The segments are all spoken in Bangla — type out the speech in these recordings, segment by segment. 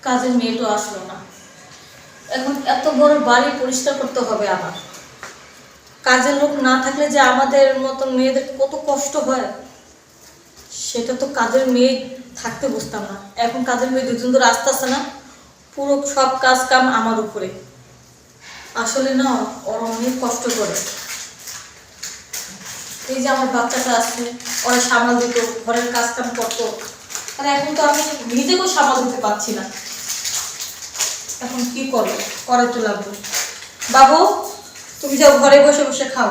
কাজের মেয়ে তো আসলো না। এখন এত বড় বাড়ি পরিষ্কার করতে হবে আমার। কাজের লোক না থাকলে যে আমাদের মতন মেয়েদের কত কষ্ট হয় সেটা তো কাজের মেয়ে থাকতে বুঝতাম না। এখন কাজের মেয়ে দুজন ধরে আসতেছে না, পুরো সব কাজ কাম আমার উপরে। আসলে না, ওরা অনেক কষ্ট করে। এই যে আমার বাচ্চাটা আসছে, ওরা সামাল দিত, ঘরের কাজ কাম করতো, আর এখন তো আমি নিজেকেও সামাল দিতে পারছি না। এখন কি করবো, করে তো লাগবে। বাবু, তুমি যাও ঘরে বসে বসে খাও,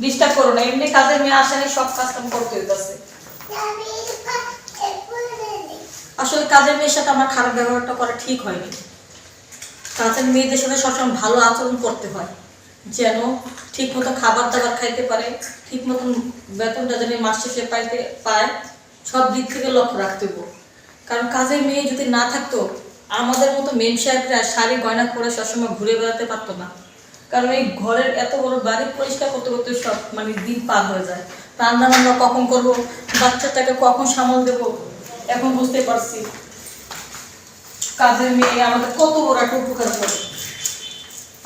ডিস্টার্ব করো না। এমনি কাজের মেয়ে আসেনি, সব কাজ কাম করতে হইতেছে। আসলে কাজের মেয়ের সাথে আমার খারাপ ব্যবহারটা করা ঠিক হয়নি। কাজের মেয়েদের সাথে সবসময় ভালো আচরণ করতে হয়, যেন ঠিক মতো খাবার দাবার খাইতে পারে, ঠিক মতন বেতনটা যেন মাস শেষে পায়, সব দিক থেকে লক্ষ্য রাখতে হবে। কারণ কাজের মেয়ে যদি না থাকতো, আমাদের মতো মেম সাহেবরা শাড়ি গয়না পরে সবসময় ঘুরে বেড়াতে পারতো না। কারণ এই ঘরের এত বড় বাড়ি পরিষ্কার করতে করতে সব দিন পার হয়ে যায়। রান্না বান্না কখন করবো, বাচ্চাটাকে কখন সামাল দেবো, এখন বুঝতে পারছি কাজের মেয়ে আমাদের কত বড় একটা উপকার করে।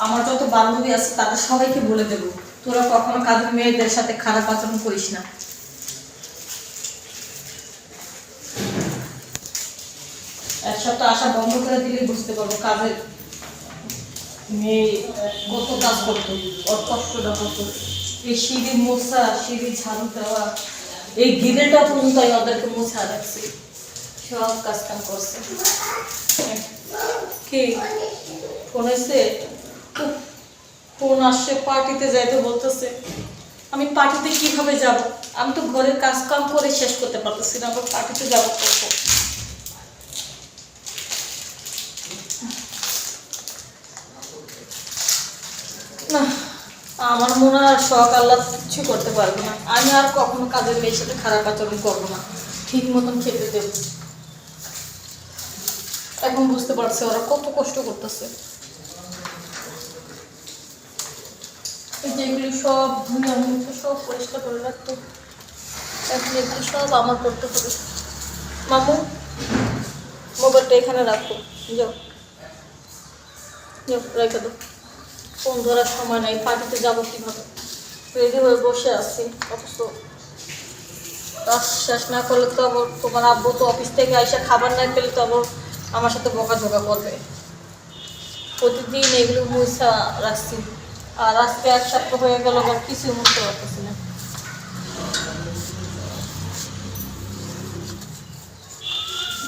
আমার যত বান্ধবী আছে তাদের সবাইকে বলে দেবো, তোরা কখনো কাজের মেয়েদের সাথে খারাপ আচরণ করিস না। এক সপ্তাহ আসা বন্ধ করে দিলে বুঝতে পারবো কাজের মেয়ে কত কাজ করতো, ওর কষ্টটা কত। এই সিঁড়ি মোছা, সিঁড়ি ঝাড়ু দেওয়া, এই গিরেটা পর্যন্ত আমি ওদেরকে মোছা রাখছি, সব কাজ কাম করছে। কি ফোন এসে, ফোন আসছে, পার্টিতে যাইতে বলতেছে। আমি পার্টিতে কিভাবে যাব? আমি তো ঘরের কাজ কাম করে শেষ করতে পারতেছি না, আবার পার্টিতে যাবো করবো না। আমার মনে হয় শখ আল্লাহ কিছু করতে পারবো না। আমি আর কখনো কাজের মেয়ের সাথে খারাপ আচরণ করবো না, ঠিক মতন খেতে দেবো। এখন বুঝতে পারছে ওরা কত কষ্ট করতেছে। যেগুলি সব ধুয়ে মুছে সব পরিষ্কার করে রাখতো, এখন এগুলি সব আমার করতে হবে। মামু, মোবাইলটা এখানে রাখো, যাও যাও রেখে দাও। ফোন ধরার সময় নাই, পার্টিতে যাবো কিভাবে? রেডি হয়ে বসে আছি, অথচ কাজ শেষ না করলে তো আবার তোমার আব্বু তো অফিস থেকে এসে খাবার না পেলে তো আবার আমার সাথে বকাঝকা করবে। প্রতিদিন এগুলো মুছা রাখছি, আর আজকে এক সপ্তাহ হয়ে গেল, আবার কিছু মুছতে পারতেছি না।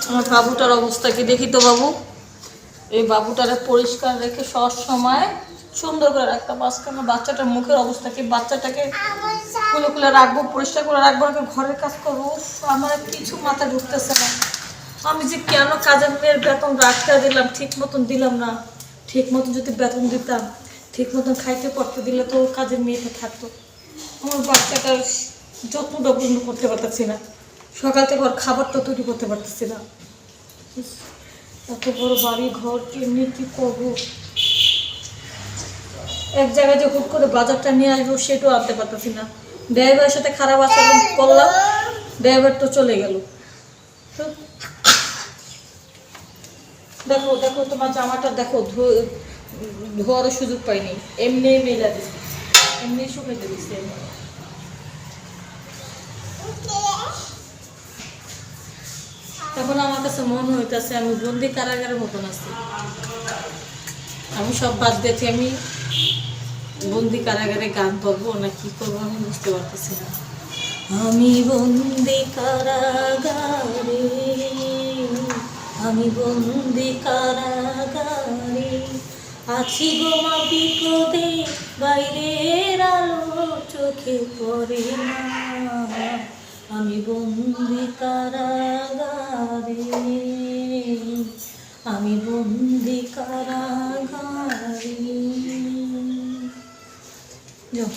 আমার বাবুটার অবস্থা কি দেখি তো বাবু। এই বাবুটারে পরিষ্কার রেখে সব সময় সুন্দর করে রাখতাম, আজকে আমার বাচ্চাটার মুখের অবস্থা কি। বাচ্চাটাকে খুলে খুলে রাখবো, পরিষ্কার করে রাখবো, ঘরের কাজ করবো, আমার কিছু মাথা ঢুকতেছে না। আমি যে কেন কাজের মেয়ের বেতন রাখতে দিলাম, ঠিক মতন দিলাম না। ঠিক মতন যদি বেতন দিতাম, ঠিক মতন খাইতে পড়তে দিলে তো কাজের মেয়েটা থাকতো। আমার বাচ্চাটার যত্নটা পূর্ণ করতে পারতেছি না, সকাল থেকে ওর খাবারটা তৈরি করতে পারতেছি না। এত বড় বাড়ি ঘর কেমনি কি করবো? এক জায়গায় যে হুট করে বাজারটা নিয়ে আসবো সেটাও আনতে পারতেছি না। ড্রাইভারের সাথে খারাপ আচরণ করলাম, ড্রাইভার তো চলে গেল। দেখো দেখো, তোমার জামাটা দেখো, ধোয়ারও সুযোগ পাইনি, এমনি মেলা দিচ্ছে, এমনি শুকাইতে দিচ্ছে। তখন আমার কাছে মনে হইতেছে আমি বন্দি কারাগারের মতন আছি। আমি সব বাদ দিয়েছি, আমি বন্দি কারাগারে গান করবো না কি করবো আমি বুঝতে পারতেছি না। আমি বন্দি কারাগারে, আমি বন্দি কারাগারে আছি গো মা, বিপদে বাইরের আলো চোখে পড়ে না। আমি বন্দি কারাগারে, আমি বন্দি কারাগারে। যাও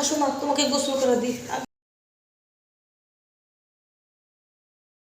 আসো মা, তোমাকে গোসল করে দিই।